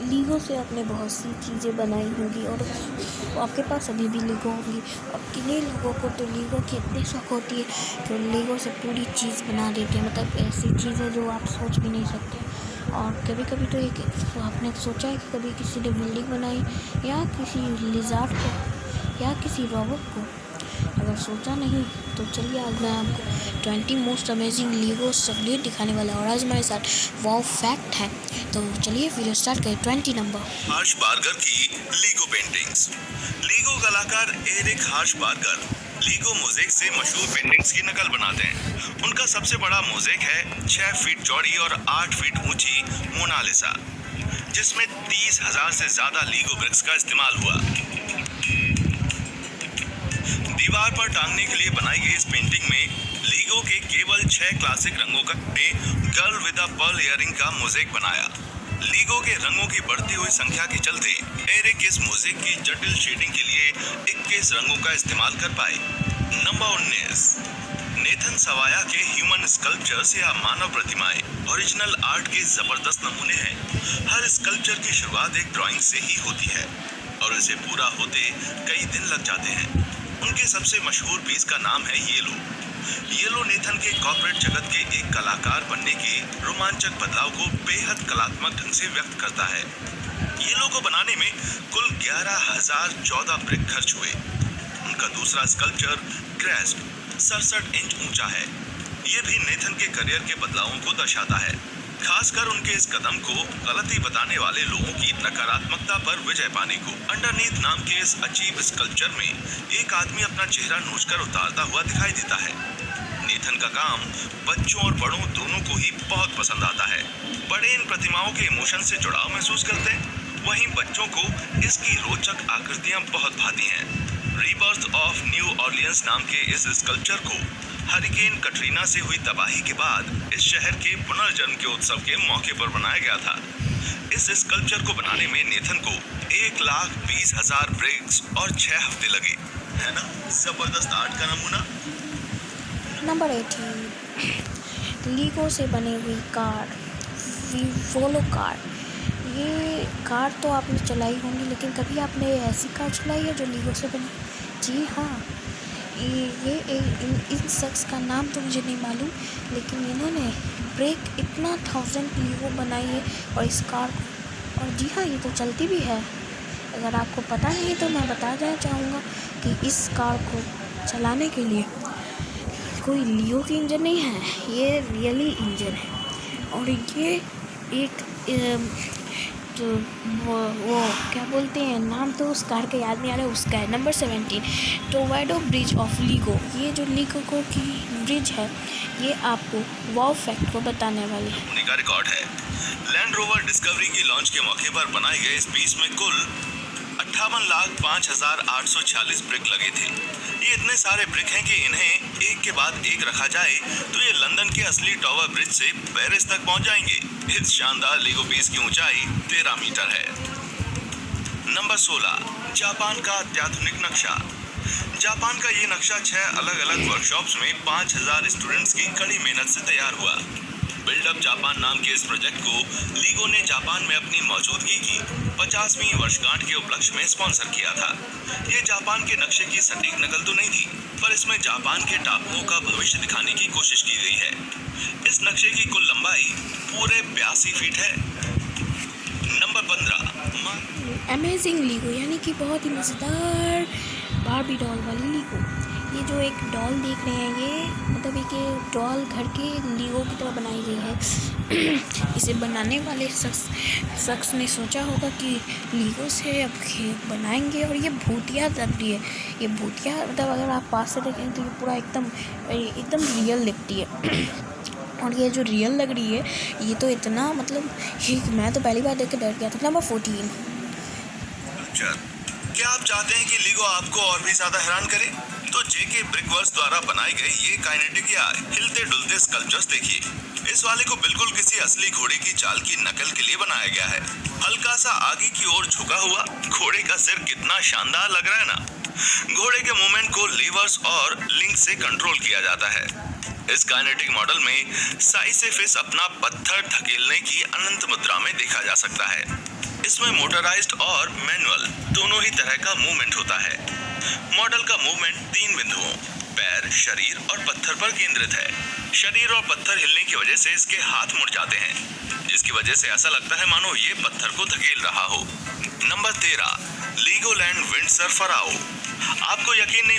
LIGO से आपने बहुत सी चीज़ें बनाई होंगी और आपके पास अभी भी लीगो होंगी। अब किन्हीं लोगों को तो लीगो की इतनी शौक होती है कि लीगो से पूरी चीज़ बना देते हैं, मतलब ऐसी चीज़ें जो आप सोच भी नहीं सकते। और कभी कभी तो एक आपने सोचा है कि कभी किसी ने बिल्डिंग बनाई या किसी लिज़ार्ड को या किसी रोबोट को? अगर सोचा नहीं तो चलिए आज मैं आपको 20 मोस्ट अमेजिंग लीगो सबलेट दिखाने वाला हूँ और आज हमारे साथ वाव फैक्ट है। तो चलिए वीडियो स्टार्ट करें। 20 नंबर, हार्शबार्गर की लीगो पेंटिंग्स। लीगो कलाकार एरिक हार्शबार्गर लीगो मोज़ेक से मशहूर पेंटिंग्स की नकल बनाते हैं। उनका सबसे बड़ा मोज़ेक है 6 फीट चौड़ी और 8 फीट ऊंची मोनालिसा, जिसमें 30,000 से ज्यादा लीगो ब्रिक्स का इस्तेमाल हुआ। दीवार पर टांगने के लिए बनाई गई इस पेंटिंग में लीगो के केवल 6 क्लासिक रंगों का girl with a pearl earring का मोज़ेक बनाया। लीगो के रंगों की बढ़ती हुई संख्या के चलते एरिक इस मोज़ेक की जटिल शेडिंग के लिए 21 रंगों का इस्तेमाल कर पाए। नंबर 19, नेथन सवाया के ह्यूमन स्कल्पचर्स या मानव प्रतिमाएं ओरिजिनल आर्ट के जबरदस्त नमूने हैं। हर स्कल्पचर की शुरुआत एक ड्राइंग से ही होती है और इसे पूरा होते कई दिन लग जाते हैं। उनके सबसे मशहूर पीस का नाम है येलो नेथन के कॉर्पोरेट जगत के एक कलाकार बनने के रोमांचक बदलाव को बेहद कलात्मक ढंग से व्यक्त करता है। येलो को बनाने में कुल 11,014 ब्रिक खर्च हुए। उनका दूसरा स्कल्पचर क्रेस्ट 67 इंच ऊंचा है। ये भी नेथन के करियर के बदलावों को दर्शाता है, खासकर उनके इस कदम को गलती बताने वाले लोगों की नकारात्मकता पर विजय पाने को। अंडरनीथ नाम के इस अजीब स्कल्पचर में एक आदमी अपना चेहरा नोचकर उतारता हुआ दिखाई देता है। नेथन का काम बच्चों और बड़ों दोनों को ही बहुत पसंद आता है। बड़े इन प्रतिमाओं के इमोशन से जुड़ाव महसूस करते हैं, वहीं बच्चों को इसकी रोचक आकृतियां बहुत भाती हैं। रीबर्थ ऑफ न्यू ऑर्लियंस नाम के इस स्कल्पचर को हरिकेन कटरीना से हुई तबाही के बाद इस शहर के पुनर्जन्म के उत्सव के मौके पर बनाया गया था। इस स्कल्पचर को बनाने में नेथन को 1,20,000 ब्रिक्स और 6 हफ्ते लगे। है ना जबरदस्त आर्ट का नमूना। नंबर 18, लीगो से बनी हुई कार, वोलो कार। ये कार तो आपने चलाई होंगी, लेकिन कभी आपने ऐसी कार चलाई है जो लीगो से बनी? जी हाँ, इन शख्स का नाम तो मुझे नहीं मालूम, लेकिन इन्होंने ब्रेक इतना 1000 लीगो बनाई है और इस कार को, और जी हाँ ये तो चलती भी है। अगर आपको पता नहीं तो मैं बता देना चाहूँगा कि इस कार को चलाने के लिए कोई लीगो की इंजन नहीं है, ये रियली इंजन है। और ये एक तो वो क्या बोलते हैं, नाम तो उस कार का याद नहीं आ रहा है, उसका है। Number 17, tornado bridge of LIGO. ये जो लीगो की ब्रिज है ये आपको वाव फैक्ट को बताने वाली है। का रिकॉर्ड है। लैंड रोवर डिस्कवरी की लॉन्च के मौके पर बनाए गए इस पीस में कुल 58,05,846 ब्रिक लगे थे। ये इतने सारे ब्रिक हैं कि इन्हें एक के बाद एक रखा जाए तो ये लंदन के असली टावर ब्रिज से पेरिस तक पहुंच जाएंगे। इस शानदार लीगो पीस की ऊंचाई 13 मीटर है। नंबर 16, जापान का अत्याधुनिक नक्शा। जापान का ये नक्शा 6 अलग अलग वर्कशॉप्स में 5,000 स्टूडेंट्स की कड़ी मेहनत से तैयार हुआ। बिल्डअप जापान नाम के इस प्रोजेक्ट को लीगो ने जापान में अपनी मौजूदगी की 50वीं वर्षगांठ के उपलक्ष्य में स्पॉन्सर किया था। ये जापान के नक्शे की सटीक नकल तो नहीं थी, पर इसमें जापान के टापुओं का भविष्य दिखाने की कोशिश की गई है। इस नक्शे की कुल लंबाई पूरे 82 फीट है। नंबर 15, अमेजिंग लीगो, यानी कि बहुत ही मज़ेदार बार्बी डॉल वाली लीगो। ये जो एक डॉल देख रहे हैं, ये मतलब एक डॉल घर के लीगो की तरह बनाई गई है। इसे बनाने वाले शख्स ने सोचा होगा कि लीगो से अब बनाएंगे, और ये भूतिया लग रही है। ये भूतिया मतलब अगर आप पास से देखें तो ये पूरा एकदम रियल दिखती है। और ये जो रियल लग रही है ये तो इतना मतलब मैं तो पहली बार देख के डर गया था। नंबर 14, क्या आप चाहते हैं कि लीगो आपको और भी ज्यादा हैरान करे? तो जेके ब्रिकवर्क्स द्वारा बनाए गए ये काइनेटिक या हिलते डुलते स्कल्पचर्स देखिए। इस वाले को बिल्कुल किसी असली घोड़े की चाल की नकल के लिए बनाया गया है। हल्का सा आगे की ओर झुका हुआ घोड़े का सिर कितना शानदार लग रहा है ना। घोड़े के मूवमेंट को लीवर्स और लिंक से कंट्रोल किया जाता है। इस काइनेटिक मॉडल में साइसिफिस अपना पत्थर धकेलने की अनंत मुद्रा में देखा जा सकता है। इसमें मोटराइज्ड और मैनुअल दोनों ही तरह का मूवमेंट होता है। मॉडल का मूवमेंट 3 बिंदुओं पैर, शरीर और पत्थर पर केंद्रित है। शरीर और पत्थर हिलने की वजह से इसके हाथ मुड़ जाते हैं, जिसकी वजह से ऐसा लगता है मानो ये पत्थर को धकेल रहा हो। नंबर 13, लीगोलैंड विंडसर्फर आओ। आपको यकीन नहीं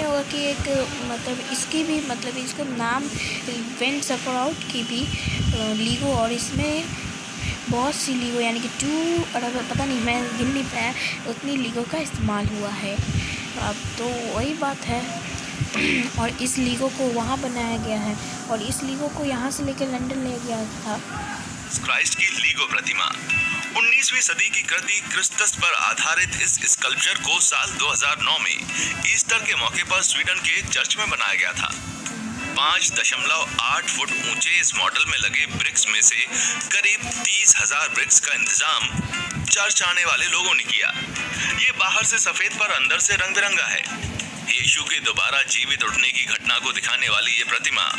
होगा कि एक मतलब इसकी भी मतलब इसका नाम विंडसर्फर आउट की भी लीगो, और इसमें बहुत सी लीगो यानी कि 2 और पता नहीं, मैं गिन नहीं पाया, उतनी लीगो का इस्तेमाल हुआ है। अब तो वही बात है। और इस लीगो को वहाँ बनाया गया है, और इस लीगो को यहाँ से लेकर लंदन ले गया था। क्राइस्ट की लीगो प्रतिमा 19वीं सदी की कृति क्रिस्तस पर आधारित इस स्कल्पचर को साल 2009 में ईस्टर के मौके पर स्वीडन के चर्च में बनाया गया था। 5.8 फुट ऊंचे इस मॉडल में लगे ब्रिक्स में से करीब 30,000 ब्रिक्स का इंतजाम चर्च आने वाले लोगों ने किया। ये बाहर से सफेद पर अंदर से रंग बिरंगा है। यीशु के दोबारा जीवित उठने की घटना को दिखाने वाली ये प्रतिमा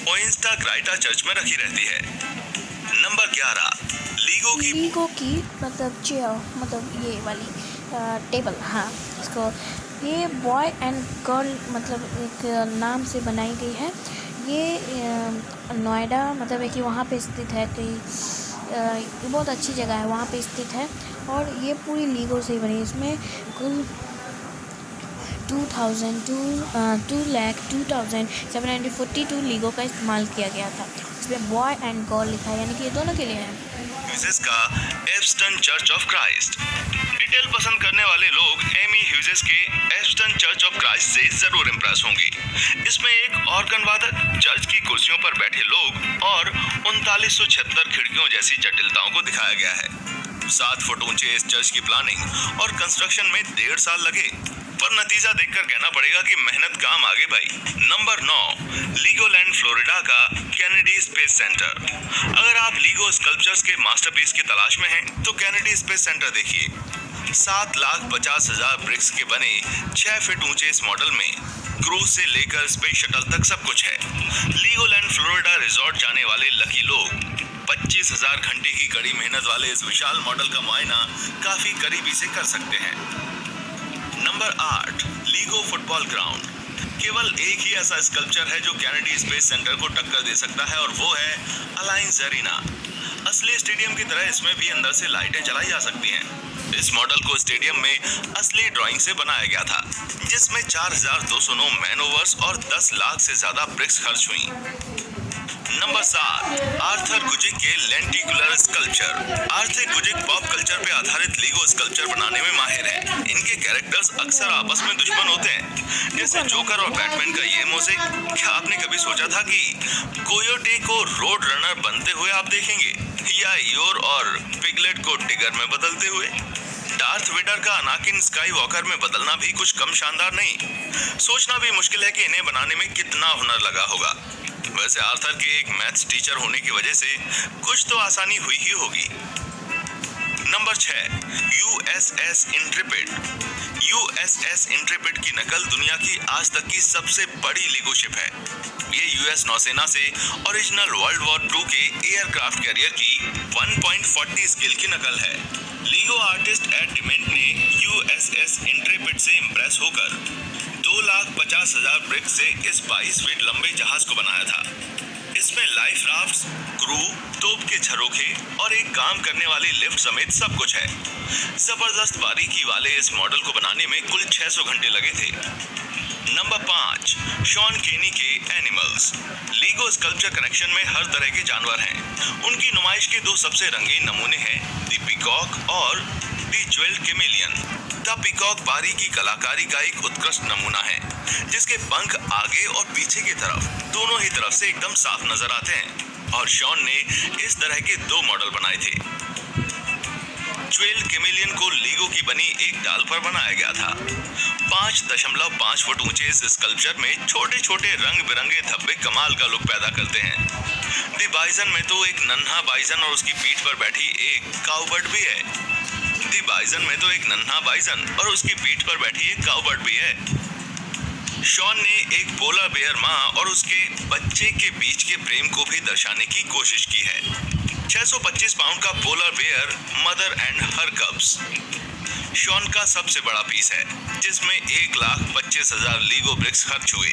ओइंस्टा ग्राइटा चर्च में रखी रहती है। नंबर 11, लीगो की मतलब चेयर, मतलब ये वाली टेबल। हाँ, इसको ये बॉय एंड गर्ल मतलब एक नाम से बनाई गई है। ये नोएडा मतलब है कि वहाँ पे स्थित है, कि ये बहुत अच्छी जगह है, वहाँ पे स्थित है। और ये पूरी लीगो से ही बनी। इसमें कुल 2,2,742 लीगो का इस्तेमाल किया गया था। इसमें बॉय एंड गर्ल लिखा है, यानी कि ये दोनों के लिए है। का एप्स्टन चर्च ऑफ क्राइस्ट। डिटेल पसंद करने वाले लोग एमी ह्यूजेस के एप्स्टन चर्च ऑफ क्राइस्ट से जरूर इंप्रेस होंगे। इसमें एक ऑर्गन वादक, चर्च की कुर्सियों पर बैठे लोग और 3976 खिड़कियों जैसी जटिलताओं को दिखाया गया है। 7 फुट ऊंचे इस चर्च की प्लानिंग और कंस्ट्रक्शन में 1.5 साल लगे, पर नतीजा देखकर कहना पड़ेगा कि मेहनत काम आगे भाई। नंबर 9, लीगोलैंड फ्लोरिडा का कैनेडी स्पेस सेंटर। अगर आप लीगो स्कल्पचर्स के मास्टरपीस की तलाश में हैं, तो कैनेडी स्पेस सेंटर देखिए। 7,50,000 ब्रिक्स के बने 6 फीट ऊंचे इस मॉडल में क्रूज से लेकर स्पेस शटल तक सब कुछ है। लीगोलैंड फ्लोरिडा रिजॉर्ट जाने वाले लकी लोग 25,000 घंटे की कड़ी मेहनत वाले इस विशाल मॉडल का मुआयना काफी करीबी से कर सकते हैं। Number 8, LIGO football ground. केवल एक ही ऐसा स्कल्पचर है जो कैनेडी स्पेस सेंटर को टक्कर दे सकता है, और वो है अलायंस एरिना। असली स्टेडियम की तरह इसमें भी अंदर से लाइटें जलाई जा सकती हैं। इस मॉडल को स्टेडियम में असली ड्राइंग से बनाया गया था, जिसमें 4,209 मैनओवर्स और 10 लाख से ज्यादा ब्रिक्स खर्च हुई। नंबर 7, आर्थर गुजिक के lenticular sculpture. Arthur Guzik pop culture पे आधारित लीगो स्कल्पचर बनाने में माहिर है। इनके कैरेक्टर्स अक्सर आपस में दुश्मन होते हैं, जैसे जोकर और बैटमैन का ये मोज़ेक। क्या आपने कभी सोचा था कि कोयोटे को रोड रनर बनते हुए आप देखेंगे, या ईयोर और पिगलेट को टिगर में बदलते हुए? डार्थ वेडर का अनाकिन स्काई वॉकर में बदलना भी कुछ कम शानदार नहीं। सोचना भी मुश्किल है कि इन्हें बनाने में कितना हुनर लगा होगा। वैसे आर्थर के एक मैथ्स टीचर होने की वजह से कुछ तो आसानी हुई ही होगी। Number 6, USS Intrepid. USS Intrepid की नकल दुनिया की आज तक की सबसे बड़ी लीगो शिप है। ये यूएस नौसेना से ओरिजिनल वर्ल्ड वॉर 2 के एयरक्राफ्ट कैरियर की 1.40 स्केल की नकल है। लीगो आर्टिस्ट एड डिमेंट ने USS इंट्रेपिड से इंप्रेस होकर 2,50,000 ब्रिक्स से इस 22 फीट लंबे जहाज को बनाया था। इसमें लाइफ राफ्ट्स, क्रू, तोप के झरोखे और एक काम करने वाली लिफ्ट समेत सब कुछ है। जबरदस्त बारीकी वाले इस मॉडल को बनाने में कुल 600 घंटे लगे थे। नंबर 5, शॉन केनी के एनिमल्स। लीगो स्कल्पचर कनेक्शन में हर तरह के जानवर हैं। उनकी नुमाइश के 2 सबसे रंगीन नमूने हैं, द पीकॉक और the jewelled chameleon. The peacock बारीकी कलाकारी का एक उत्कृष्ट नमूना है, जिसके पंख आगे और पीछे की तरफ दोनों ही तरफ से एकदम साफ नजर आते हैं, और शॉन ने इस तरह के 2 मॉडल बनाए थे। ज्वेल्ड कैमेलियन को लीगो की बनी एक डाल पर बनाया गया था। 5.5 फुट ऊंचे इस स्कल्पचर में छोटे छोटे रंग बिरंगे धब्बे कमाल का लुक पैदा करते हैं। द बाइजन में तो एक नन्हा बाइजन और उसकी पीठ पर बैठी एक काउबर्ड भी है। द बाइजन में तो एक नन्हा बाइजन और उसकी पीठ पर बैठी एक काउबर्ड भी है। शॉन ने एक पोलर बेयर माँ और उसके बच्चे के बीच के प्रेम को भी दर्शाने की कोशिश की है। 625 पाउंड का polar bear mother and her cubs शॉन का सबसे बड़ा पीस है, जिसमें 1,25,000 लीगो ब्रिक्स खर्च हुए।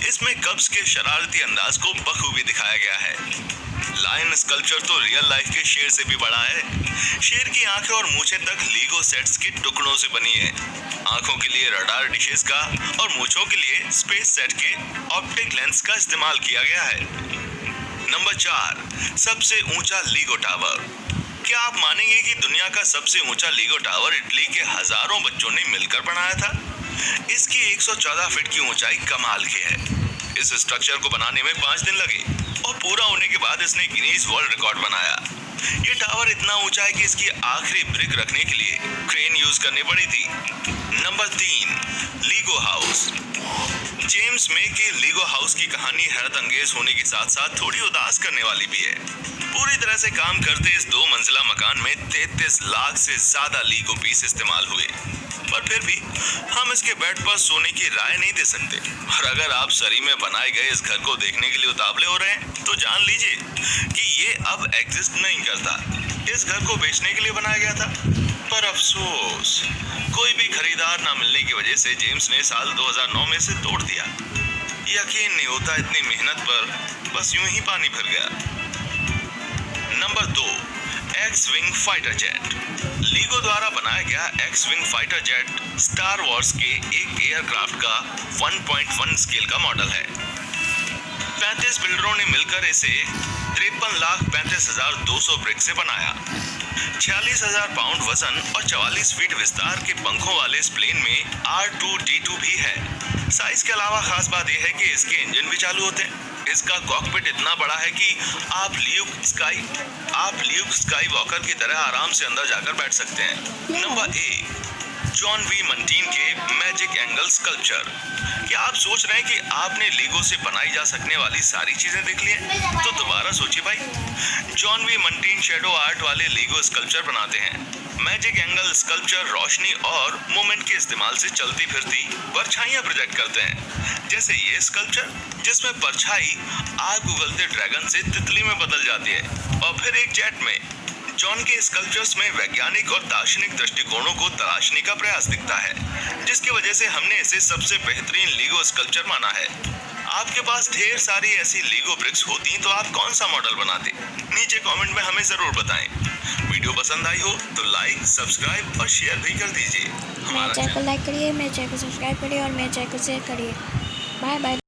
इसमें कब्स के शरारती अंदाज को बखूबी दिखाया गया है। लायन स्कल्पचर तो रियल लाइफ के शेर से भी बड़ा है। शेर की आंखें और मूछें तक लीगो सेट्स के टुकड़ों से बनी है। आंखों के लिए रडार डिशेस का और मूछों के लिए स्पेस सेट के ऑप्टिक लेंस का इस्तेमाल किया गया है। नंबर 4, सबसे ऊंचा लीगो टावर। क्या आप मानेंगे कि दुनिया का सबसे ऊंचा लीगो टावर इटली के हजारों बच्चों ने मिलकर बनाया था? इसकी 114 फीट की ऊंचाई कमाल की है। इस स्ट्रक्चर को बनाने में 5 दिन लगे और पूरा होने के बाद इसने गिनीज वर्ल्ड रिकॉर्ड बनाया। ये टावर इतना ऊंचा है कि इसकी आखिरी ब्रिक रखने के लिए क्रेन यूज करनी पड़ी थी। Number 3, LIGO house. जेम्स मे के लीगो हाउस की कहानी हैरत अंगेज होने के साथ साथ थोड़ी उदास करने वाली भी है। पूरी तरह से काम करते इस 2 मंजिला मकान में 33 लाख से ज्यादा लीगो पीस इस्तेमाल हुए, पर फिर भी हम इसके बेड पर सोने की राय नहीं दे सकते। और अगर आप सरी में बनाए गए इस घर को देखने के लिए उतावले हो रहे हैं तो जान लीजिए कि ये अब एग्जिस्ट नहीं करता। इस घर को बेचने के लिए बनाया गया था, पर अफसोस कोई भी खरीदार ना मिलने की वजह से जेम्स ने साल 2009 में से तोड़ दिया। यकीन नहीं होता इतनी मेहनत पर बस यूं ही पानी फिर गया। Number 2, x wing fighter jet. LIGO द्वारा बनाया गया x wing fighter jet star Wars के एक एयरक्राफ्ट का 1.1 स्केल का मॉडल है। 35 बिल्डरों ने मिलकर इसे 53,35,200 ब्रिक से बनाया। 46,000 पाउंड वजन और 44 फीट विस्तार के पंखों वाले इस प्लेन में R2-D2 भी है। साइज के अलावा खास बात यह है कि इसके इंजन भी चालू होते हैं। इसका कॉकपिट इतना बड़ा है कि आप ल्यूक स्काई वॉकर की तरह आराम से अंदर जाकर बैठ सकते हैं। नंबर 1, जॉन वी मंटीन के मैजिक एंगल स्कल्पचर। क्या आप सोच रहे हैं कि आपने लीगो से बनाई जा सकने वाली सारी चीजें देख ली हैं? तो दोबारा सोचिए भाई। जॉन वी मंटीन शेडो आर्ट वाले लीगो स्कल्पचर बनाते हैं। मैजिक एंगल स्कल्पचर रोशनी और मोमेंट के इस्तेमाल से चलती फिरती परछाइयां प्रोजेक्ट करते हैं। जैसे ये स्कल्पचर जिसमें परछाई आग उगलते ड्रैगन से तितली में बदल जाती है, और फिर एक जेट में। जॉन के स्कल्पचर्स में वैज्ञानिक और दार्शनिक दृष्टिकोणों को तराशने का प्रयास दिखता है, जिसकी वजह से हमने इसे सबसे बेहतरीन लीगो स्कल्पचर माना है। आपके पास ढेर सारी ऐसी लीगो ब्रिक्स होती तो आप कौन सा मॉडल बनाते? नीचे कमेंट में हमें जरूर बताएं। वीडियो पसंद आई हो तो लाइक, सब्सक्राइब और शेयर भी कर दीजिए। मेरे चैनल को लाइक करिए, मेरे चैनल को सब्सक्राइब करिए और मेरे चैनल को शेयर करिए। Bye bye.